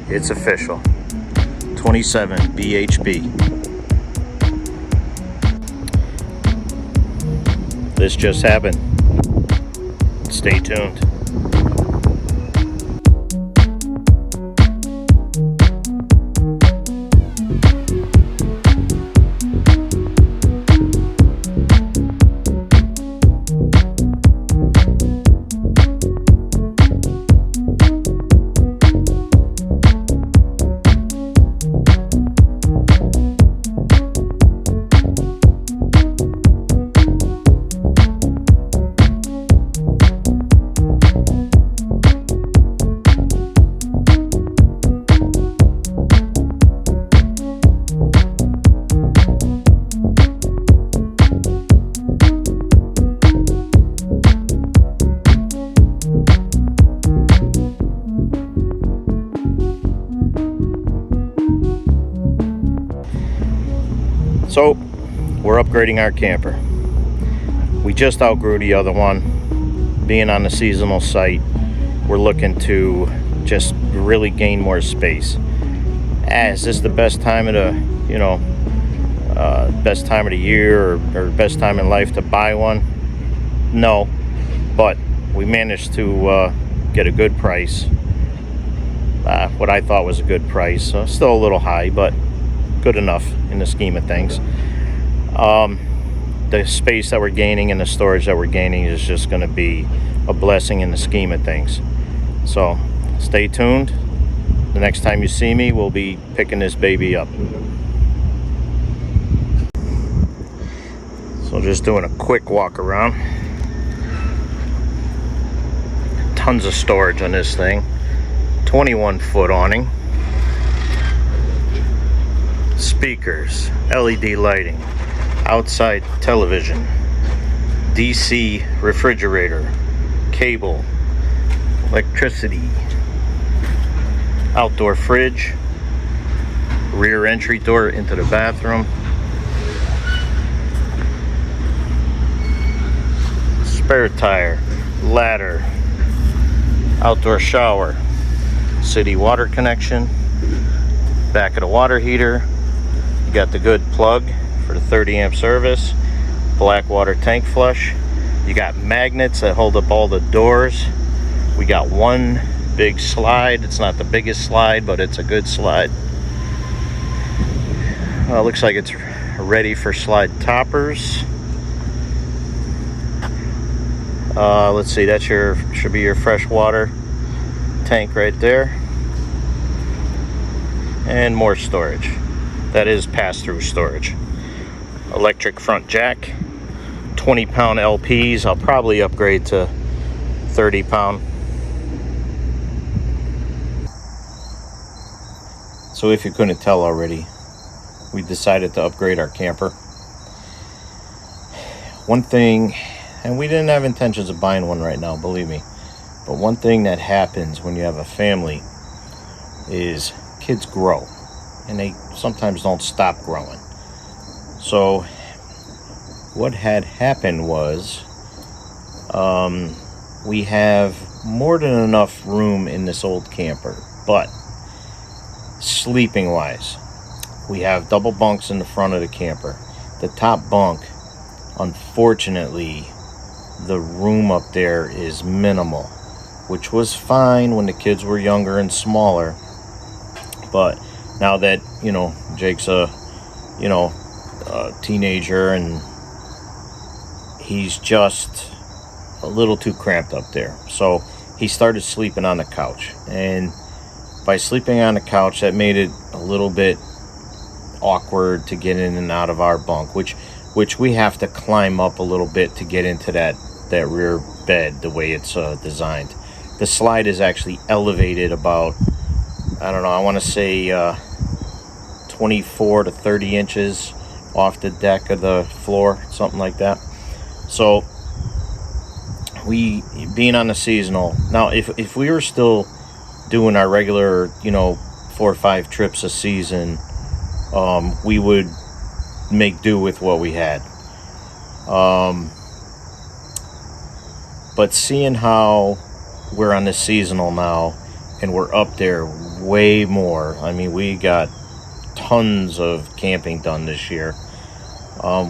It's official. 27 BHB. This just happened. Stay tuned. So, we're upgrading our camper. We just outgrew the other one. Being on the seasonal site, we're looking to just really gain more space. Is this the best time of the, best time of the year or best time in life to buy one? No, but we managed to get a good price. What I thought was a good price. Still a little high, but good enough in the scheme of things. The space that we're gaining and the storage that we're gaining is just going to be a blessing in the scheme of things. So stay tuned. The next time you see me, we'll be picking this baby up. So just doing a quick walk around. Tons of storage on this thing. 21-foot awning. Speakers, LED lighting, outside television, DC refrigerator, cable, electricity, outdoor fridge, rear entry door into the bathroom, spare tire, ladder, outdoor shower, city water connection, back of the water heater. You got the good plug for the 30 amp service, black water tank flush. You got magnets that hold up all the doors. We got one big slide. It's not the biggest slide, but it's a good slide. Looks like it's ready for slide toppers. Let's see, that should be your fresh water tank right there. And more storage. That is pass-through storage. Electric front jack, 20-pound LPs. I'll probably upgrade to 30-pound. So if you couldn't tell already, we decided to upgrade our camper. One thing, and we didn't have intentions of buying one right now, believe me, but one thing that happens when you have a family is kids grow. And they sometimes don't stop growing. So what had happened was we have more than enough room in this old camper, but sleeping wise, we have double bunks in the front of the camper. The top bunk, unfortunately, the room up there is minimal, which was fine when the kids were younger and smaller, but now that, Jake's a teenager and he's just a little too cramped up there. So he started sleeping on the couch. And by sleeping on the couch, that made it a little bit awkward to get in and out of our bunk, which we have to climb up a little bit to get into that rear bed the way it's designed. The slide is actually elevated about, I don't know, I want to say 24 to 30 inches off the deck of the floor, something like that. So we, being on the seasonal, now if we were still doing our regular, 4 or 5 trips a season, we would make do with what we had. But seeing how we're on the seasonal now, and we're up there way more. I mean, we got tons of camping done this year.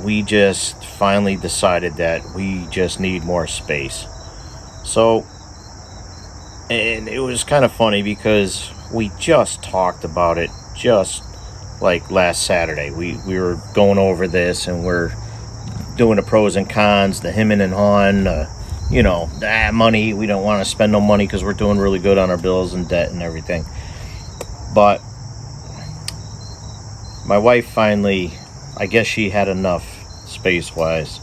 We just finally decided that we just need more space. So, and it was kind of funny because we just talked about it just like last Saturday. We were going over this, and we're doing the pros and cons, the hemming and hawing, money. We don't want to spend no money because we're doing really good on our bills and debt and everything. But my wife finally, I guess she had enough space-wise,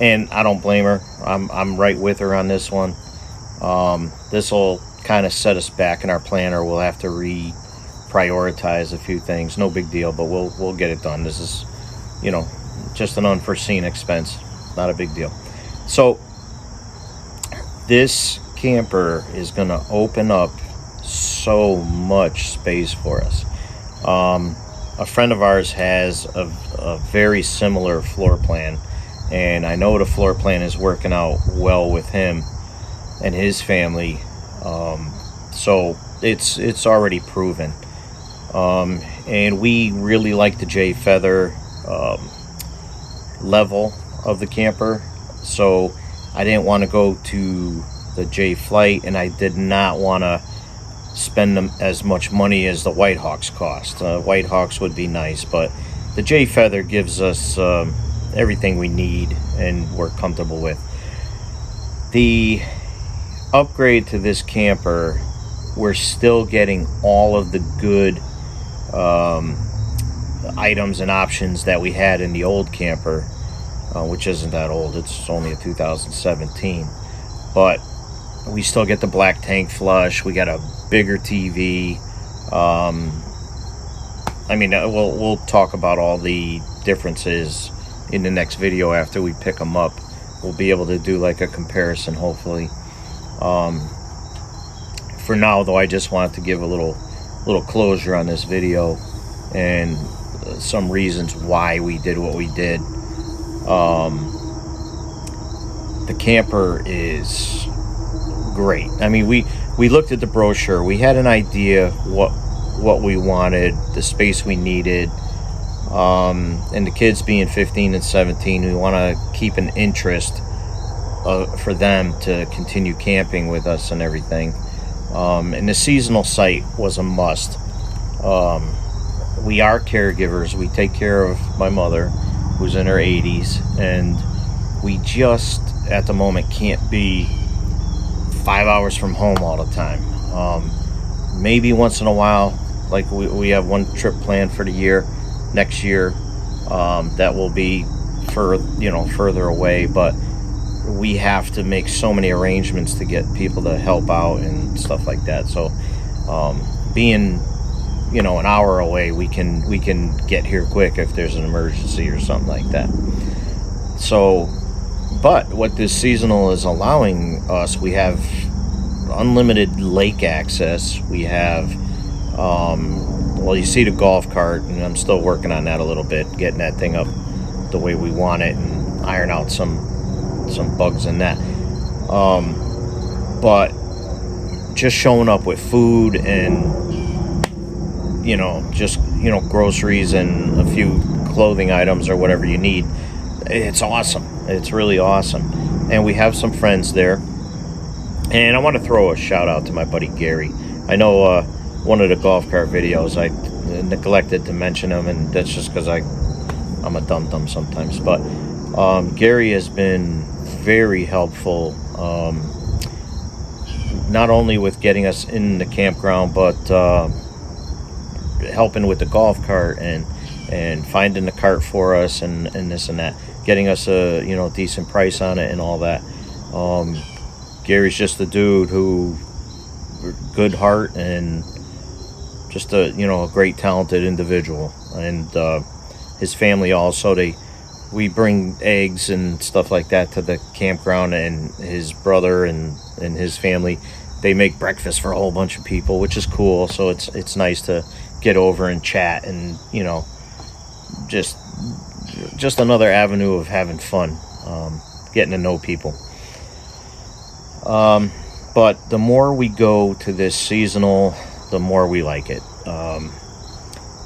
and I don't blame her. I'm right with her on this one. This will kind of set us back in our planner. We'll have to reprioritize a few things. No big deal, but we'll get it done. This is, just an unforeseen expense. Not a big deal. So this camper is going to open up so much space for us. A friend of ours has a very similar floor plan, and I know the floor plan is working out well with him and his family. So it's already proven. And we really like the J Feather level of the camper. So I didn't want to go to the J Flight, and I did not want to spend them as much money as the White Hawks cost. White Hawks would be nice, but the J Feather gives us everything we need and we're comfortable with. The upgrade to this camper, we're still getting all of the good items and options that we had in the old camper, which isn't that old. It's only a 2017, but we still get the black tank flush. We got a bigger TV. We'll talk about all the differences in the next video after we pick them up. We'll be able to do like a comparison, hopefully. For now, though, I just wanted to give a little closure on this video and some reasons why we did what we did. The camper is great. I mean, we looked at the brochure. We had an idea what we wanted, the space we needed, and the kids being 15 and 17, we want to keep an interest for them to continue camping with us and everything. And the seasonal site was a must. We are caregivers. We take care of my mother, who's in her 80s, and we just at the moment can't be 5 hours from home all the time. Maybe once in a while, like we have one trip planned for the year, next year, that will be further away, but we have to make so many arrangements to get people to help out and stuff like that. So being an hour away, we can get here quick if there's an emergency or something like that. So, but what this seasonal is allowing us, we have unlimited lake access. We have you see the golf cart, and I'm still working on that a little bit, getting that thing up the way we want it and iron out some bugs in that. But just showing up with food and groceries and a few clothing items or whatever you need, it's awesome. It's really awesome. And we have some friends there, and I want to throw a shout out to my buddy Gary. I know one of the golf cart videos I neglected to mention him, and that's just because I'm a dum-dum sometimes, but Gary has been very helpful, not only with getting us in the campground, but helping with the golf cart and finding the cart for us and this and that, getting us a decent price on it and all that. Gary's just a dude who, good heart and just a great talented individual, and his family also, we bring eggs and stuff like that to the campground, and his brother and his family, they make breakfast for a whole bunch of people, which is cool. So it's nice to get over and chat, and you know, just another avenue of having fun, getting to know people. But the more we go to this seasonal, the more we like it.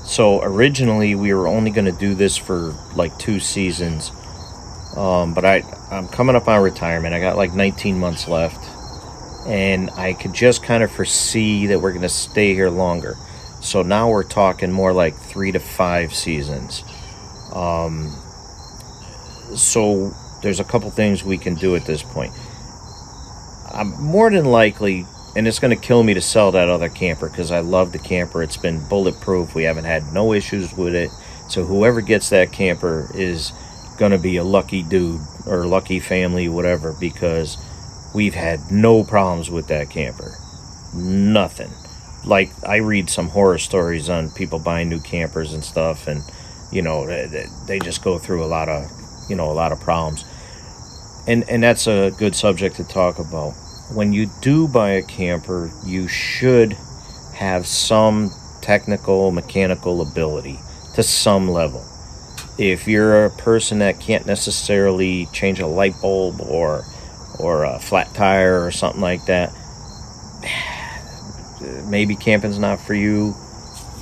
So originally we were only going to do this for like 2 seasons. But I'm coming up on retirement. I got like 19 months left, and I could just kind of foresee that we're going to stay here longer. So now we're talking more like 3 to 5 seasons. So there's a couple things we can do at this point. I'm more than likely, and it's going to kill me to sell that other camper because I love the camper. It's been bulletproof. We haven't had no issues with it. So whoever gets that camper is going to be a lucky dude or lucky family, whatever, because we've had no problems with that camper. Nothing. Like, I read some horror stories on people buying new campers and stuff, and you know, they just go through a lot of problems. And that's a good subject to talk about. When you do buy a camper, you should have some technical, mechanical ability to some level. If you're a person that can't necessarily change a light bulb or a flat tire or something like that, maybe camping's not for you.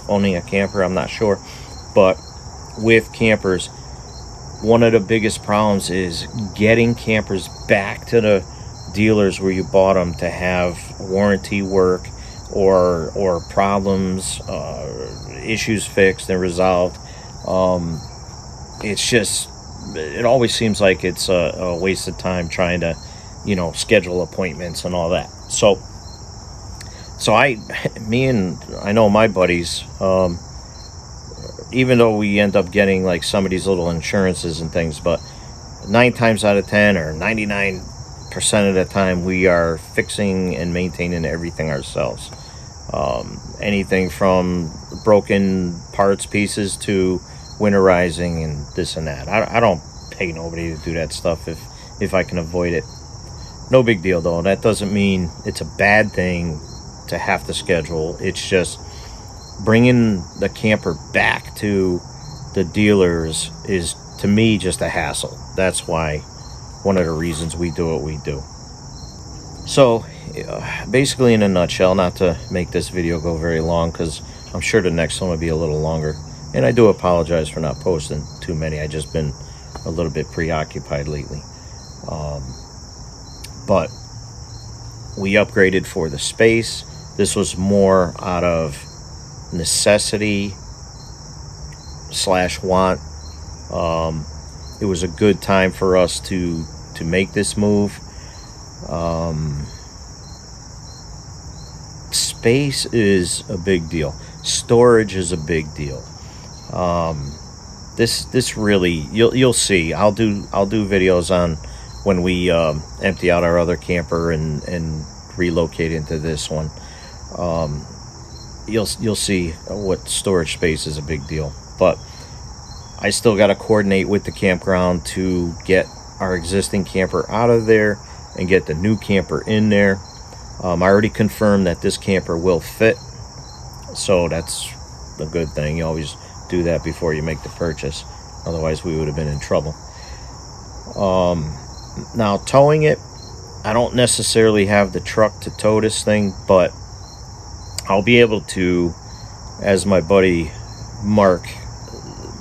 Owning a camper, I'm not sure. But with campers, one of the biggest problems is getting campers back to the dealers where you bought them to have warranty work or problems, issues fixed and resolved. It always seems like it's a waste of time trying to, you know, schedule appointments and all that. So I know my buddies, even though we end up getting like some of these little insurances and things, but 9 times out of 10 or 99% of the time we are fixing and maintaining everything ourselves. Anything from broken parts, pieces, to winterizing and this and that. I don't pay nobody to do that stuff if I can avoid it. No big deal though. That doesn't mean it's a bad thing to have to schedule. It's just bringing the camper back to the dealers is, to me, just a hassle. That's why, one of the reasons we do what we do. So basically, in a nutshell, not to make this video go very long, because I'm sure the next one will be a little longer, and I do apologize for not posting too many. I've just been a little bit preoccupied lately. But we upgraded for the space. This was more out of necessity / want. It was a good time for us to make this move. Space is a big deal. Storage is a big deal. This really, you'll see. I'll do videos on when we empty out our other camper and relocate into this one. You'll see what storage space is a big deal. But I still got to coordinate with the campground to get our existing camper out of there and get the new camper in there. I already confirmed that this camper will fit, so that's a good thing. You always do that before you make the purchase, otherwise we would have been in trouble. Now, towing it, I don't necessarily have the truck to tow this thing, but I'll be able to, as my buddy Mark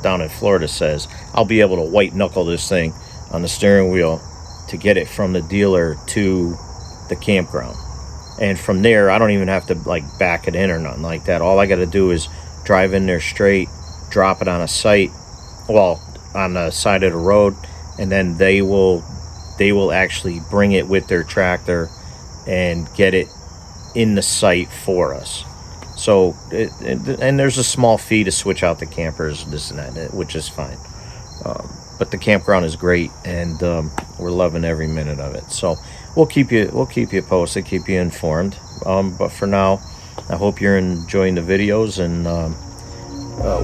down in Florida says, I'll be able to white knuckle this thing on the steering wheel to get it from the dealer to the campground. And from there, I don't even have to like back it in or nothing like that. All I got to do is drive in there straight, drop it on a site, on the side of the road, and then they will actually bring it with their tractor and get it in the site for us. So and there's a small fee to switch out the campers, this and that, which is fine. But the campground is great, and we're loving every minute of it. So we'll keep you posted, keep you informed. But for now, I hope you're enjoying the videos, and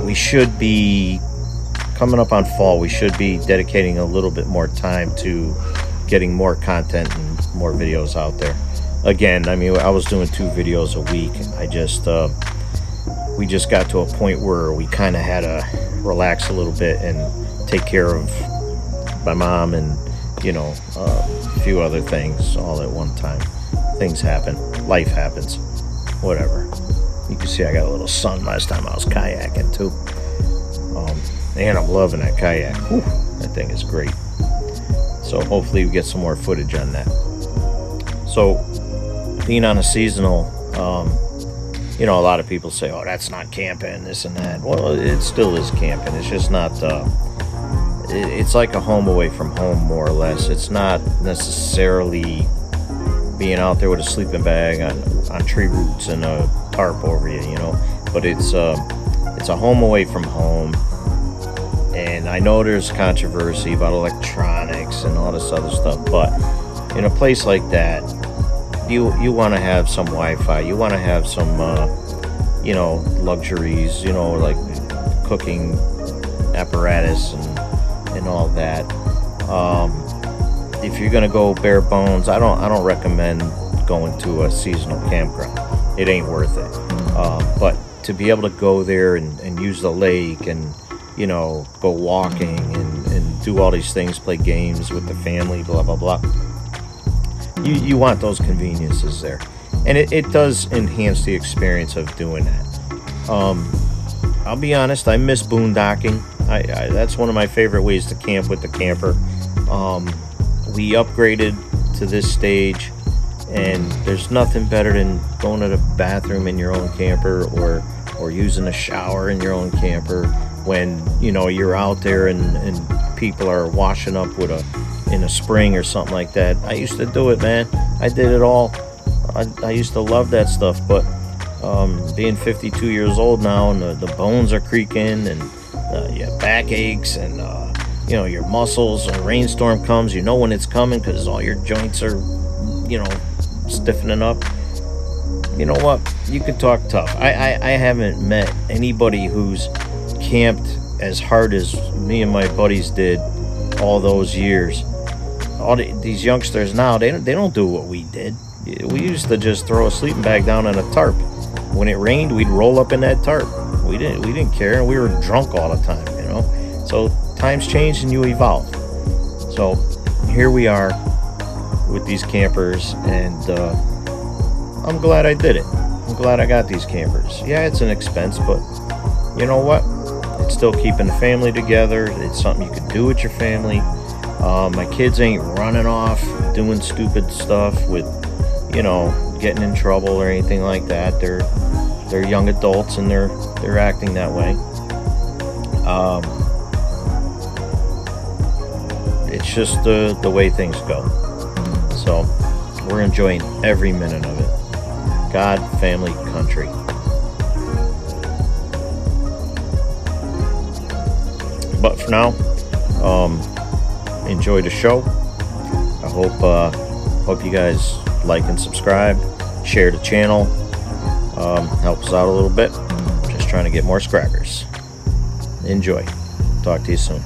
we should be coming up on fall. We should be dedicating a little bit more time to getting more content and more videos out there. again, I mean, I was doing 2 videos a week. We just got to a point where we kind of had to relax a little bit and take care of my mom and, a few other things all at one time. Things happen. Life happens. Whatever. You can see I got a little sun last time I was kayaking too. And I'm loving that kayak. Whew, that thing is great. So hopefully we get some more footage on that. So being on a seasonal, a lot of people say, oh, that's not camping, this and that. Well, it still is camping. It's just not, it's like a home away from home, more or less. It's not necessarily being out there with a sleeping bag on tree roots and a tarp over you, but it's a home away from home. And I know there's controversy about electronics and all this other stuff, but in a place like that, you want to have some Wi-Fi. You want to have some, luxuries, like cooking apparatus and all that. If you're gonna go bare bones, I don't recommend going to a seasonal campground. It ain't worth it. But to be able to go there and use the lake and go walking and do all these things, play games with the family, blah blah blah. You want those conveniences there, and it does enhance the experience of doing that. I'll be honest, I miss boondocking. That's one of my favorite ways to camp with the camper. We upgraded to this stage, and there's nothing better than going to the bathroom in your own camper or using a shower in your own camper when you're out there and people are washing up in a spring or something like that. I used to do it, man. I did it all. I used to love that stuff, but being 52 years old now, and the bones are creaking, and you have back aches, and your muscles, a rainstorm comes, when it's coming because all your joints are stiffening up. You know what, you can talk tough. I haven't met anybody who's camped as hard as me and my buddies did all those years. These youngsters now, they don't do what we did. We used to just throw a sleeping bag down on a tarp. When it rained, we'd roll up in that tarp. We didn't care, and we were drunk all the time, So times change and you evolve. So here we are with these campers, and I'm glad I did it. I'm glad I got these campers. Yeah, it's an expense, but you know what? It's still keeping the family together. It's something you can do with your family. My kids ain't running off doing stupid stuff with, getting in trouble or anything like that. They're young adults, and they're acting that way. It's just the way things go. So we're enjoying every minute of it. God, family, country. But for now, enjoy the show. I hope you guys like and subscribe, share the channel. Helps out a little bit. Just trying to get more subscribers. Enjoy. Talk to you soon.